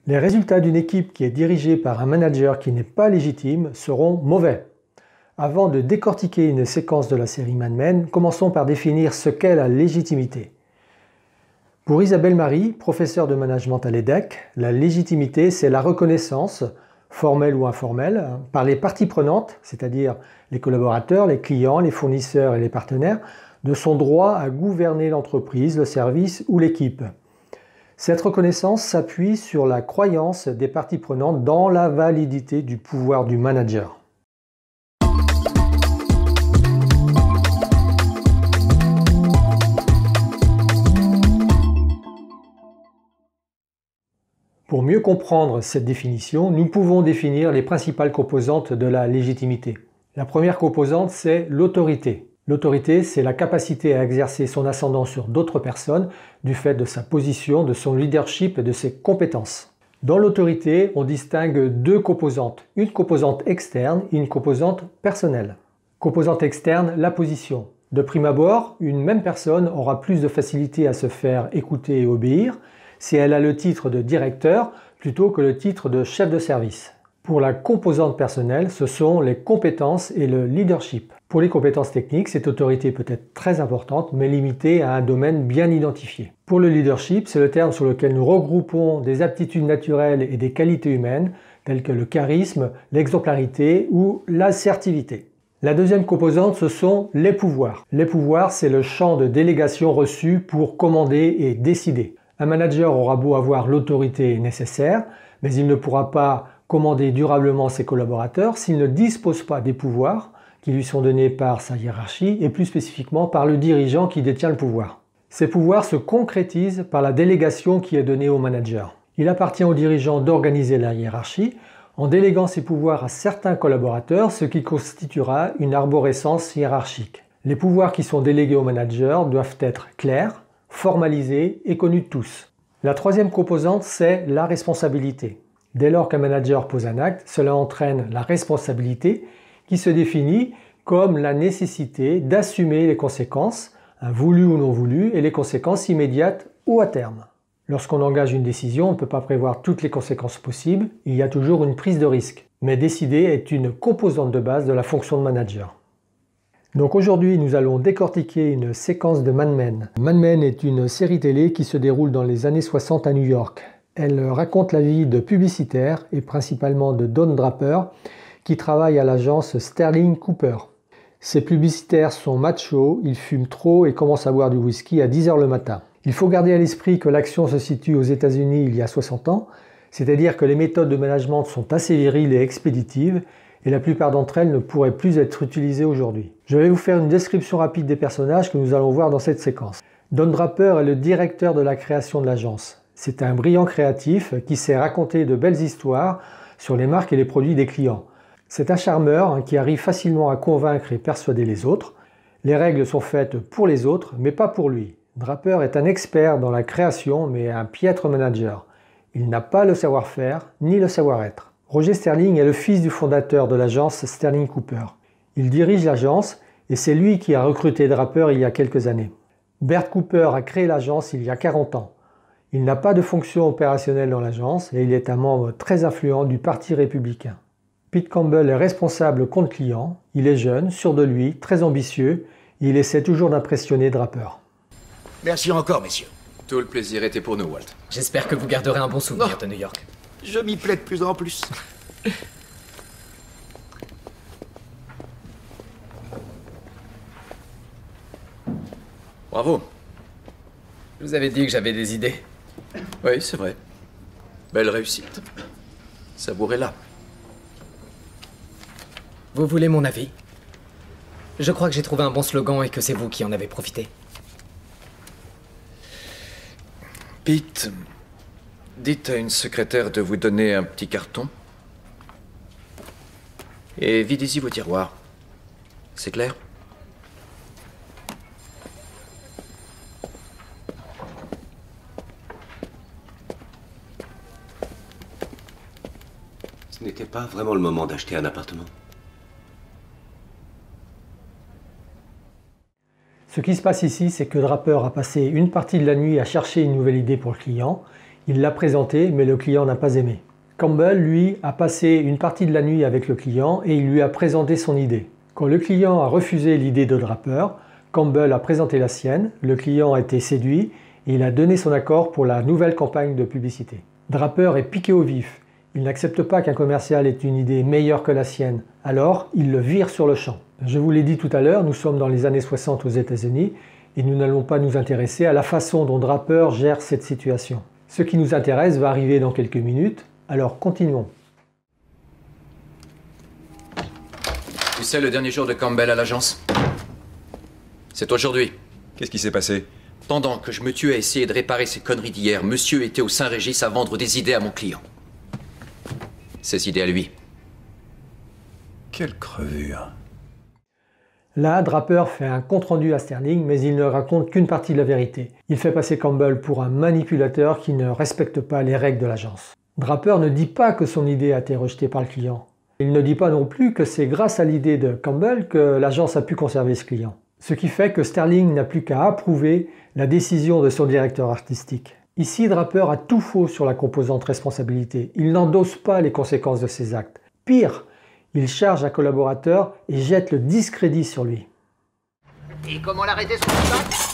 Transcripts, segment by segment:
Les résultats d'une équipe qui est dirigée par un manager qui n'est pas légitime seront mauvais. Avant de décortiquer une séquence de la série Mad Men, commençons par définir ce qu'est la légitimité. Pour Isabelle Marie, professeure de management à l'EDEC, la légitimité, c'est la reconnaissance, formelle ou informelle, par les parties prenantes, c'est-à-dire les collaborateurs, les clients, les fournisseurs et les partenaires, de son droit à gouverner l'entreprise, le service ou l'équipe. Cette reconnaissance s'appuie sur la croyance des parties prenantes dans la validité du pouvoir du manager. Pour mieux comprendre cette définition, nous pouvons définir les principales composantes de la légitimité. La première composante, c'est l'autorité. L'autorité, c'est la capacité à exercer son ascendant sur d'autres personnes du fait de sa position, de son leadership et de ses compétences. Dans l'autorité, on distingue deux composantes, une composante externe et une composante personnelle. Composante externe, la position. De prime abord, une même personne aura plus de facilité à se faire écouter et obéir si elle a le titre de directeur plutôt que le titre de chef de service. Pour la composante personnelle, ce sont les compétences et le leadership. Pour les compétences techniques, cette autorité peut être très importante, mais limitée à un domaine bien identifié. Pour le leadership, c'est le terme sur lequel nous regroupons des aptitudes naturelles et des qualités humaines, telles que le charisme, l'exemplarité ou l'assertivité. La deuxième composante, ce sont les pouvoirs. Les pouvoirs, c'est le champ de délégation reçu pour commander et décider. Un manager aura beau avoir l'autorité nécessaire, mais il ne pourra pas commander durablement ses collaborateurs s'il ne dispose pas des pouvoirs qui lui sont donnés par sa hiérarchie et plus spécifiquement par le dirigeant qui détient le pouvoir. Ces pouvoirs se concrétisent par la délégation qui est donnée au manager. Il appartient au dirigeant d'organiser la hiérarchie en déléguant ses pouvoirs à certains collaborateurs, ce qui constituera une arborescence hiérarchique. Les pouvoirs qui sont délégués au manager doivent être clairs, formalisés et connus de tous. La troisième composante, c'est la responsabilité. Dès lors qu'un manager pose un acte, cela entraîne la responsabilité qui se définit comme la nécessité d'assumer les conséquences, voulues ou non voulues, et les conséquences immédiates ou à terme. Lorsqu'on engage une décision, on ne peut pas prévoir toutes les conséquences possibles, il y a toujours une prise de risque. Mais décider est une composante de base de la fonction de manager. Donc aujourd'hui, nous allons décortiquer une séquence de Mad Men. Mad Men est une série télé qui se déroule dans les années 60 à New York. Elle raconte la vie de publicitaires et principalement de Don Draper qui travaille à l'agence Sterling Cooper. Ces publicitaires sont machos, ils fument trop et commencent à boire du whisky à 10 h le matin. Il faut garder à l'esprit que l'action se situe aux États-Unis il y a 60 ans, c'est-à-dire que les méthodes de management sont assez viriles et expéditives et la plupart d'entre elles ne pourraient plus être utilisées aujourd'hui. Je vais vous faire une description rapide des personnages que nous allons voir dans cette séquence. Don Draper est le directeur de la création de l'agence. C'est un brillant créatif qui sait raconter de belles histoires sur les marques et les produits des clients. C'est un charmeur qui arrive facilement à convaincre et persuader les autres. Les règles sont faites pour les autres, mais pas pour lui. Draper est un expert dans la création, mais un piètre manager. Il n'a pas le savoir-faire ni le savoir-être. Roger Sterling est le fils du fondateur de l'agence Sterling Cooper. Il dirige l'agence et c'est lui qui a recruté Draper il y a quelques années. Bert Cooper a créé l'agence il y a 40 ans. Il n'a pas de fonction opérationnelle dans l'agence et il est un membre très influent du Parti républicain. Pete Campbell est responsable compte client, il est jeune, sûr de lui, très ambitieux et il essaie toujours d'impressionner Draper. Merci encore, messieurs. Tout le plaisir était pour nous, Walt. J'espère que vous garderez un bon souvenir de New York. Je m'y plais de plus en plus. Bravo. Je vous avais dit que j'avais des idées. Oui, c'est vrai. Belle réussite. Savourez-la. Vous voulez mon avis? Je crois que j'ai trouvé un bon slogan et que c'est vous qui en avez profité. Pete, dites à une secrétaire de vous donner un petit carton. Et videz-y vos tiroirs. C'est clair? Ce n'était pas vraiment le moment d'acheter un appartement. Ce qui se passe ici, c'est que Draper a passé une partie de la nuit à chercher une nouvelle idée pour le client. Il l'a présenté, mais le client n'a pas aimé. Campbell, lui, a passé une partie de la nuit avec le client et il lui a présenté son idée. Quand le client a refusé l'idée de Draper, Campbell a présenté la sienne, le client a été séduit et il a donné son accord pour la nouvelle campagne de publicité. Draper est piqué au vif. Il n'accepte pas qu'un commercial ait une idée meilleure que la sienne, alors il le vire sur le champ. Je vous l'ai dit tout à l'heure, nous sommes dans les années 60 aux États-Unis et nous n'allons pas nous intéresser à la façon dont Draper gère cette situation. Ce qui nous intéresse va arriver dans quelques minutes, alors continuons. Tu sais le dernier jour de Campbell à l'agence? C'est aujourd'hui. Qu'est-ce qui s'est passé? Pendant que je me tuais à essayer de réparer ces conneries d'hier, monsieur était au Saint-Régis à vendre des idées à mon client. Ses idées à lui. Quelle crevure. Là, Draper fait un compte-rendu à Sterling, mais il ne raconte qu'une partie de la vérité. Il fait passer Campbell pour un manipulateur qui ne respecte pas les règles de l'agence. Draper ne dit pas que son idée a été rejetée par le client. Il ne dit pas non plus que c'est grâce à l'idée de Campbell que l'agence a pu conserver ce client. Ce qui fait que Sterling n'a plus qu'à approuver la décision de son directeur artistique. Ici, Draper a tout faux sur la composante responsabilité. Il n'endosse pas les conséquences de ses actes. Pire, il charge un collaborateur et jette le discrédit sur lui. Et comment l'arrêter ce contact?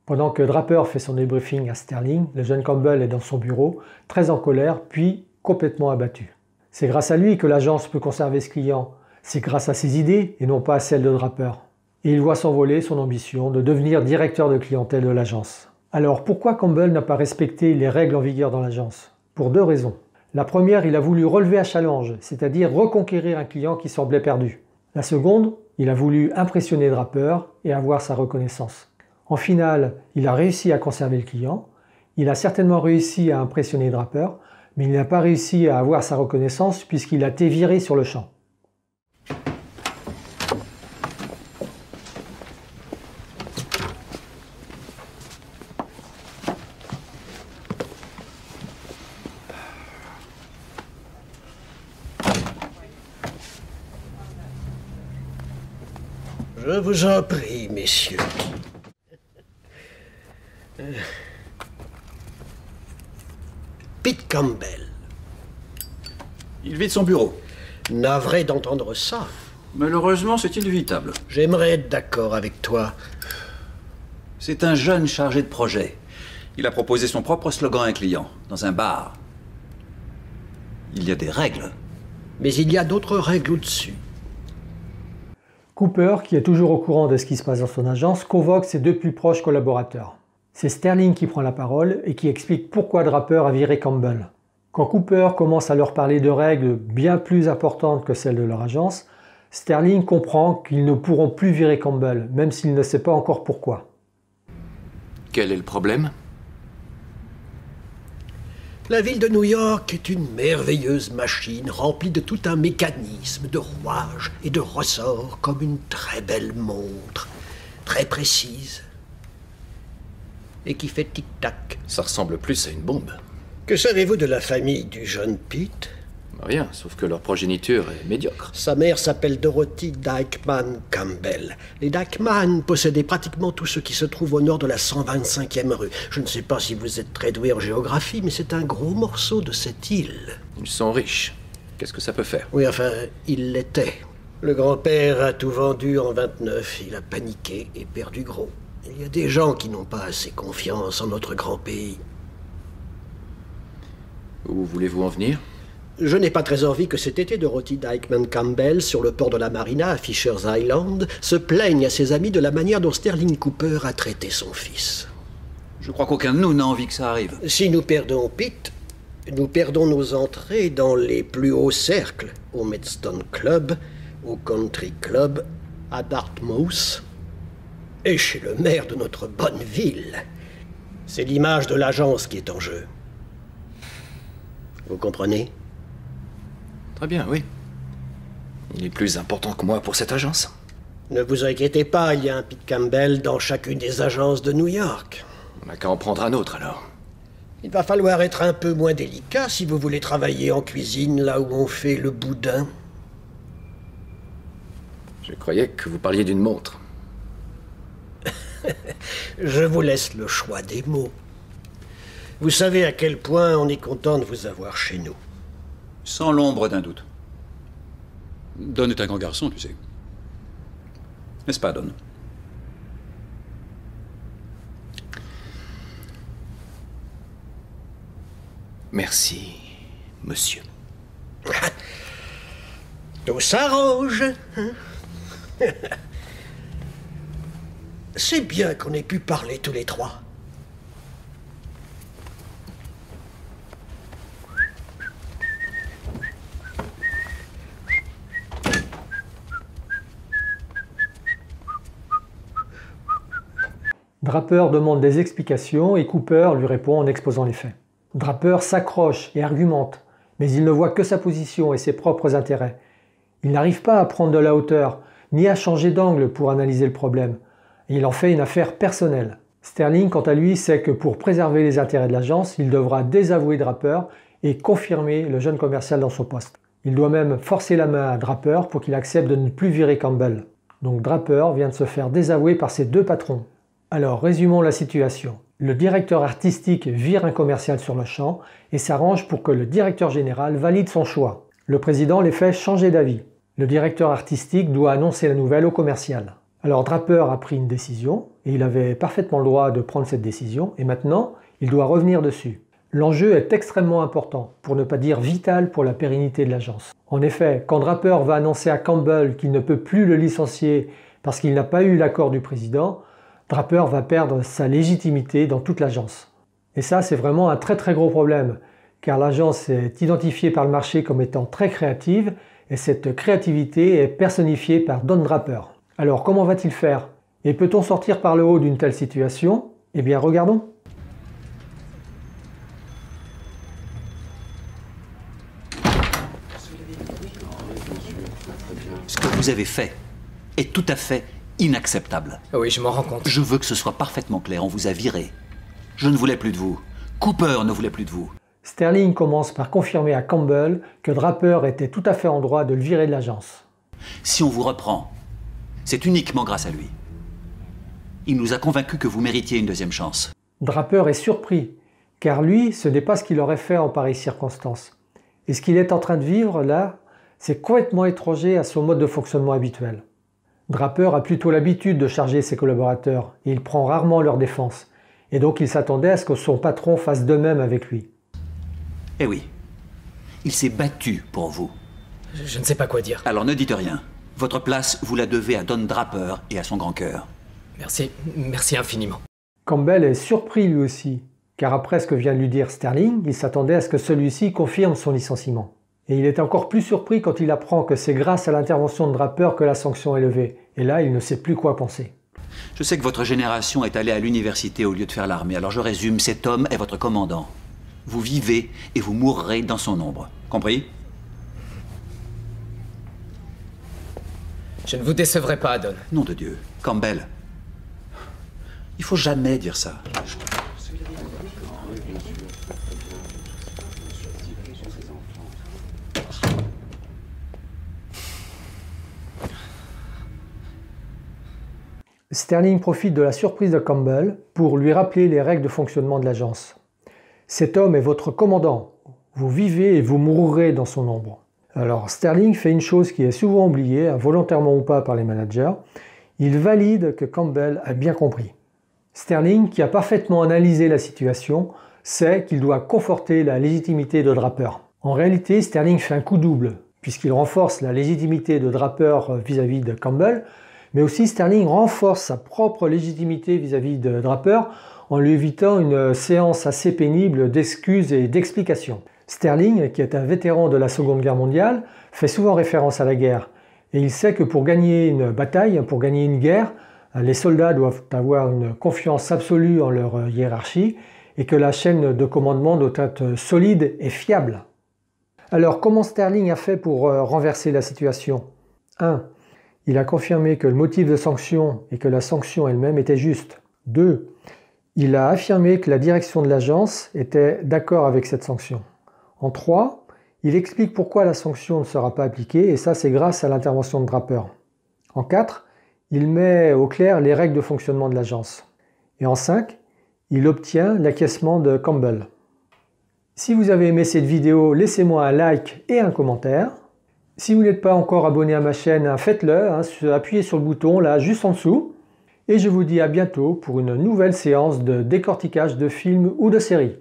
Pendant que Draper fait son débriefing à Sterling, le jeune Campbell est dans son bureau, très en colère, puis complètement abattu. C'est grâce à lui que l'agence peut conserver ce client. C'est grâce à ses idées et non pas à celles de Draper. Et il voit s'envoler son ambition de devenir directeur de clientèle de l'agence. Alors pourquoi Campbell n'a pas respecté les règles en vigueur dans l'agence? Pour deux raisons. La première, il a voulu relever un challenge, c'est-à-dire reconquérir un client qui semblait perdu. La seconde, il a voulu impressionner Draper et avoir sa reconnaissance. En finale, il a réussi à conserver le client, il a certainement réussi à impressionner Draper, mais il n'a pas réussi à avoir sa reconnaissance puisqu'il a été viré sur le champ. Je vous en prie, messieurs. Pete Campbell. Il vide son bureau. Navré d'entendre ça. Malheureusement, c'est inévitable. J'aimerais être d'accord avec toi. C'est un jeune chargé de projet. Il a proposé son propre slogan à un client, dans un bar. Il y a des règles. Mais il y a d'autres règles au-dessus. Cooper, qui est toujours au courant de ce qui se passe dans son agence, convoque ses deux plus proches collaborateurs. C'est Sterling qui prend la parole et qui explique pourquoi Draper a viré Campbell. Quand Cooper commence à leur parler de règles bien plus importantes que celles de leur agence, Sterling comprend qu'ils ne pourront plus virer Campbell, même s'il ne sait pas encore pourquoi. Quel est le problème? La ville de New York est une merveilleuse machine remplie de tout un mécanisme de rouages et de ressorts comme une très belle montre, très précise, et qui fait tic-tac. Ça ressemble plus à une bombe. Que savez-vous de la famille du jeune Pete? Rien, sauf que leur progéniture est médiocre. Sa mère s'appelle Dorothy Dykeman Campbell. Les Dykeman possédaient pratiquement tout ce qui se trouve au nord de la 125e rue. Je ne sais pas si vous êtes très doué en géographie, mais c'est un gros morceau de cette île. Ils sont riches. Qu'est-ce que ça peut faire? Oui, enfin, il l'était. Le grand-père a tout vendu en 29. Il a paniqué et perdu gros. Il y a des gens qui n'ont pas assez confiance en notre grand pays. Où voulez-vous en venir? Je n'ai pas très envie que cet été, Dorothy Dykeman Campbell, sur le port de la Marina à Fisher's Island, se plaigne à ses amis de la manière dont Sterling Cooper a traité son fils. Je crois qu'aucun de nous n'a envie que ça arrive. Si nous perdons Pete, nous perdons nos entrées dans les plus hauts cercles, au Maidstone Club, au Country Club, à Dartmouth, et chez le maire de notre bonne ville. C'est l'image de l'agence qui est en jeu. Vous comprenez? Très bien, oui. Il est plus important que moi pour cette agence. Ne vous inquiétez pas, il y a un Pete Campbell dans chacune des agences de New York. On n'a qu'à en prendre un autre, alors. Il va falloir être un peu moins délicat si vous voulez travailler en cuisine, là où on fait le boudin. Je croyais que vous parliez d'une montre. Je vous laisse le choix des mots. Vous savez à quel point on est content de vous avoir chez nous. Sans l'ombre d'un doute. Don est un grand garçon, tu sais. N'est-ce pas, Don? Merci, monsieur. Tout s'arrange. Hein? C'est bien qu'on ait pu parler tous les trois. Draper demande des explications et Cooper lui répond en exposant les faits. Draper s'accroche et argumente, mais il ne voit que sa position et ses propres intérêts. Il n'arrive pas à prendre de la hauteur, ni à changer d'angle pour analyser le problème. Et il en fait une affaire personnelle. Sterling, quant à lui, sait que pour préserver les intérêts de l'agence, il devra désavouer Draper et confirmer le jeune commercial dans son poste. Il doit même forcer la main à Draper pour qu'il accepte de ne plus virer Campbell. Donc Draper vient de se faire désavouer par ses deux patrons. Alors résumons la situation. Le directeur artistique vire un commercial sur le champ et s'arrange pour que le directeur général valide son choix. Le président les fait changer d'avis. Le directeur artistique doit annoncer la nouvelle au commercial. Alors Draper a pris une décision et il avait parfaitement le droit de prendre cette décision et maintenant il doit revenir dessus. L'enjeu est extrêmement important, pour ne pas dire vital pour la pérennité de l'agence. En effet, quand Draper va annoncer à Campbell qu'il ne peut plus le licencier parce qu'il n'a pas eu l'accord du président, Draper va perdre sa légitimité dans toute l'agence. Et ça, c'est vraiment un très gros problème, car l'agence est identifiée par le marché comme étant très créative, et cette créativité est personnifiée par Don Draper. Alors, comment va-t-il faire? Et peut-on sortir par le haut d'une telle situation? Eh bien, regardons. Ce que vous avez fait est tout à fait inacceptable. Oui, je m'en rends compte. Je veux que ce soit parfaitement clair, on vous a viré. Je ne voulais plus de vous. Cooper ne voulait plus de vous. Sterling commence par confirmer à Campbell que Draper était tout à fait en droit de le virer de l'agence. Si on vous reprend, c'est uniquement grâce à lui. Il nous a convaincus que vous méritiez une deuxième chance. Draper est surpris, car lui, ce n'est pas ce qu'il aurait fait en pareilles circonstances. Et ce qu'il est en train de vivre là, c'est complètement étranger à son mode de fonctionnement habituel. Draper a plutôt l'habitude de charger ses collaborateurs et il prend rarement leur défense. Et donc il s'attendait à ce que son patron fasse de même avec lui. Eh oui, il s'est battu pour vous. Je ne sais pas quoi dire. Alors ne dites rien. Votre place, vous la devez à Don Draper et à son grand cœur. Merci infiniment. Campbell est surpris lui aussi, car après ce que vient de lui dire Sterling, il s'attendait à ce que celui-ci confirme son licenciement. Et il est encore plus surpris quand il apprend que c'est grâce à l'intervention de Draper que la sanction est levée. Et là, il ne sait plus quoi penser. Je sais que votre génération est allée à l'université au lieu de faire l'armée, alors je résume, cet homme est votre commandant. Vous vivez et vous mourrez dans son ombre. Compris? Je ne vous décevrai pas, Don. Nom de Dieu. Campbell. Il faut jamais dire ça. Sterling profite de la surprise de Campbell pour lui rappeler les règles de fonctionnement de l'agence. Cet homme est votre commandant. Vous vivez et vous mourrez dans son ombre. Alors Sterling fait une chose qui est souvent oubliée, volontairement ou pas par les managers. Il valide que Campbell a bien compris. Sterling, qui a parfaitement analysé la situation, sait qu'il doit conforter la légitimité de Draper. En réalité, Sterling fait un coup double, puisqu'il renforce la légitimité de Draper vis-à-vis de Campbell, mais aussi Sterling renforce sa propre légitimité vis-à-vis de Draper en lui évitant une séance assez pénible d'excuses et d'explications. Sterling, qui est un vétéran de la Seconde Guerre mondiale, fait souvent référence à la guerre. Et il sait que pour gagner une bataille, pour gagner une guerre, les soldats doivent avoir une confiance absolue en leur hiérarchie et que la chaîne de commandement doit être solide et fiable. Alors, comment Sterling a fait pour renverser la situation? 1. Il a confirmé que le motif de sanction et que la sanction elle-même était juste. 2. Il a affirmé que la direction de l'agence était d'accord avec cette sanction. En 3. Il explique pourquoi la sanction ne sera pas appliquée, et ça c'est grâce à l'intervention de Draper. En 4. Il met au clair les règles de fonctionnement de l'agence. Et en 5. Il obtient l'acquiescement de Campbell. Si vous avez aimé cette vidéo, laissez-moi un like et un commentaire. Si vous n'êtes pas encore abonné à ma chaîne, faites-le, appuyez sur le bouton là juste en dessous. Et je vous dis à bientôt pour une nouvelle séance de décortiquage de films ou de séries.